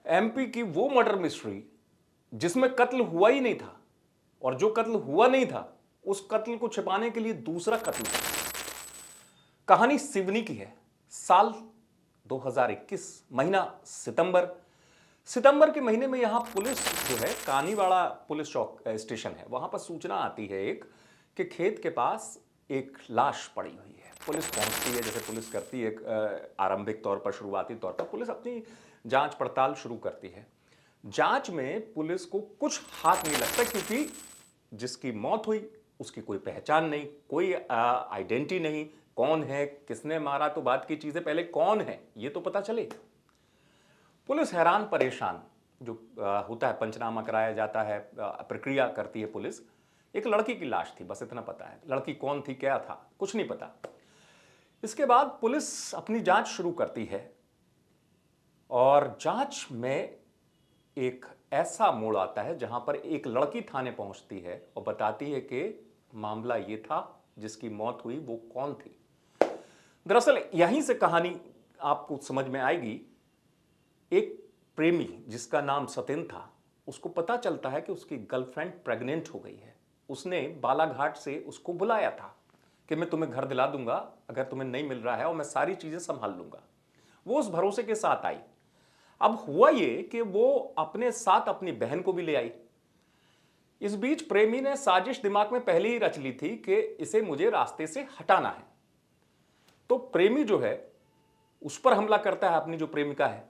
MP की वो murder mystery जिसमें कत्ल हुआ ही नहीं था, और जो कत्ल हुआ नहीं था उस कत्ल को छिपाने के लिए दूसरा कत्ल था। कहानी सिवनी की है। साल 2021, महीना सितंबर के महीने में यहां पुलिस जो है, कानीवाड़ा पुलिस चौक स्टेशन है, वहां पर सूचना आती है एक कि खेत के पास एक लाश पड़ी हुई है। पुलिस पहुंचती है, जैसे पुलिस करती है आरंभिक तौर पर, शुरुआती तौर पर पुलिस अपनी जांच पड़ताल शुरू करती है। जांच में पुलिस को कुछ हाथ नहीं लगता, क्योंकि जिसकी मौत हुई उसकी कोई पहचान नहीं, कोई आइडेंटिटी नहीं। कौन है, किसने मारा तो बात की चीज है, पहले कौन है ये तो पता चले। पुलिस हैरान परेशान, जो होता है पंचनामा कराया जाता है, प्रक्रिया करती है पुलिस। एक लड़की की लाश थी, बस इतना पता है। लड़की कौन थी, क्या था, कुछ नहीं पता। इसके बाद पुलिस अपनी जांच शुरू करती है और जांच में एक ऐसा मोड़ आता है जहां पर एक लड़की थाने पहुंचती है और बताती है कि मामला ये था, जिसकी मौत हुई वो कौन थी। दरअसल यहीं से कहानी आपको समझ में आएगी। एक प्रेमी जिसका नाम सत्यन था, उसको पता चलता है कि उसकी गर्लफ्रेंड प्रेग्नेंट हो गई है। उसने बालाघाट से उसको बुलाया था कि मैं तुम्हें घर दिला दूंगा अगर तुम्हें नहीं मिल रहा है, और मैं सारी चीजें संभाल लूंगा। वो उस भरोसे के साथ आई। अब हुआ ये कि वो अपने साथ अपनी बहन को भी ले आई। इस बीच प्रेमी ने साजिश दिमाग में पहले ही रच ली थी कि इसे मुझे रास्ते से हटाना है। तो प्रेमी जो है उस पर हमला करता है, अपनी जो प्रेमिका है,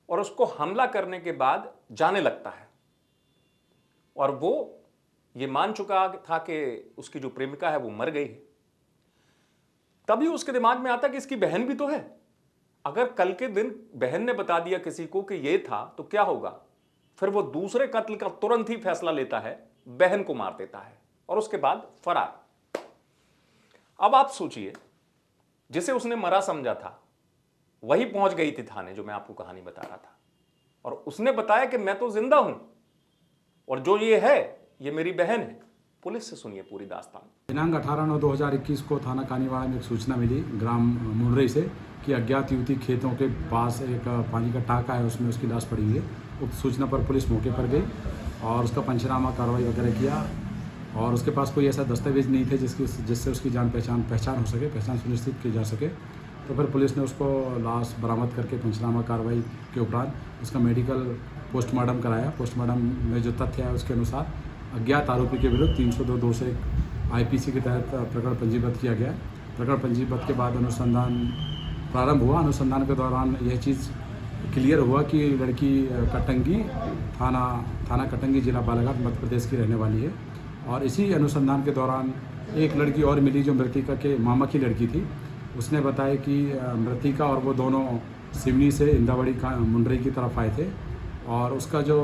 और उसको हमला करने के बाद जाने लगता है। और वो ये मान चुका था कि उसकी जो प्रेमिका है वो मर गई है। तभी उसके दिमाग में आता कि इसकी बहन भी तो है। अगर कल के दिन बहन ने बता दिया किसी को कि ये था तो क्या होगा। फिर वो दूसरे कत्ल का तुरंत ही फैसला लेता है, बहन को मार देता है और उसके बाद फरार। अब आप सोचिए, जिसे उसने मरा समझा था वही पहुंच गई थी थाने, जो मैं आपको कहानी बता रहा था, और उसने बताया कि मैं तो जिंदा हूं और जो ये है ये मेरी बहन है। पुलिस से सुनिए पूरी दास्तान। दिनांक 18/9/2021 को थाना कानीवाड़ा में एक सूचना मिली ग्राम मुंडरई से कि अज्ञात युवती खेतों के पास एक पानी का टाका है, उसमें उसकी लाश पड़ी हुई है। उक्त सूचना पर पुलिस मौके पर गई और उसका पंचनामा कार्रवाई वगैरह किया, और उसके पास कोई ऐसा दस्तावेज नहीं थे जिससे उसकी पहचान हो सके, पहचान सुनिश्चित की जा सके। तो फिर पुलिस ने उसको लाश बरामद करके पंचनामा कार्रवाई के उपरांत उसका मेडिकल पोस्टमार्टम कराया। पोस्टमार्टम में जो तथ्य है उसके अनुसार अज्ञात आरोपी के विरुद्ध 302(2) आईपीसी के तहत प्रकरण पंजीबद्ध किया गया। प्रकरण पंजीबद्ध के बाद अनुसंधान प्रारंभ हुआ। अनुसंधान के दौरान यह चीज़ क्लियर हुआ कि लड़की कटंगी थाना कटंगी, जिला बालाघाट, मध्य प्रदेश की रहने वाली है। और इसी अनुसंधान के दौरान एक लड़की और मिली जो मृतिका के मामा की लड़की थी। उसने बताया कि मृतिका और वो दोनों सिवनी से इंदावड़ी मुंडरई की तरफ आए थे, और उसका जो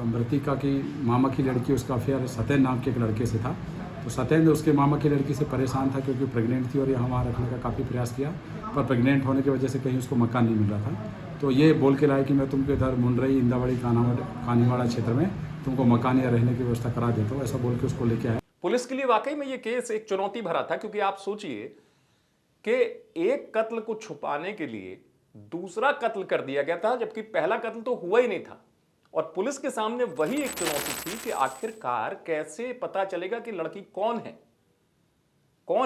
मृतिका की मामा की लड़की, उसका अफेयर सत्यन नाम के एक लड़के से था। तो सत्यन उसके मामा की लड़की से परेशान था क्योंकि प्रेग्नेंट थी और यहाँ वहाँ रखने का काफ़ी प्रयास किया, पर प्रेग्नेंट होने की वजह से कहीं उसको मकान नहीं मिल रहा था। तो ये बोल के लाया कि मैं तुमको इधर मुंडरई, इंदावड़ी, कानीवाड़ा क्षेत्र में तुमको मकान या रहने की व्यवस्था करा देता हूँ, ऐसा बोल के उसको लेके आया। पुलिस के लिए वाकई में ये केस एक चुनौती भरा था, क्योंकि आप सोचिए कि एक कत्ल को छुपाने के लिए दूसरा कत्ल कर दिया गया था, जबकि पहला कत्ल तो हुआ ही नहीं था। और पुलिस के सामने वही एक चुनौती थी कि आखिरकार कैसे पता चलेगा कि लड़की कौन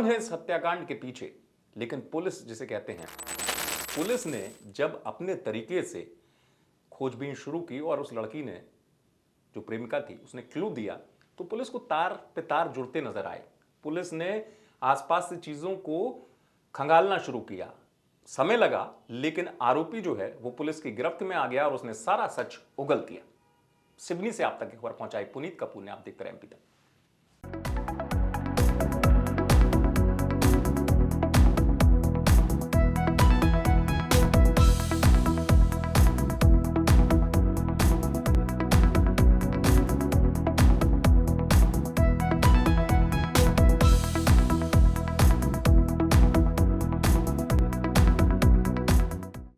है इस हत्याकांड के पीछे। लेकिन पुलिस जिसे कहते हैं, पुलिस ने जब अपने तरीके से खोजबीन शुरू की और उस लड़की ने, जो प्रेमिका थी, उसने क्लू दिया, तो पुलिस को तार पे तार जुड़ते नजर आए। पुलिस ने आसपास से चीजों को खंगालना शुरू किया। समय लगा, लेकिन आरोपी जो है वो पुलिस की गिरफ्त में आ गया और उसने सारा सच उगल दिया। सिवनी से आप तक खबर पहुंचाई पुनीत कपूर ने। आप देखते रहे एमपी तक।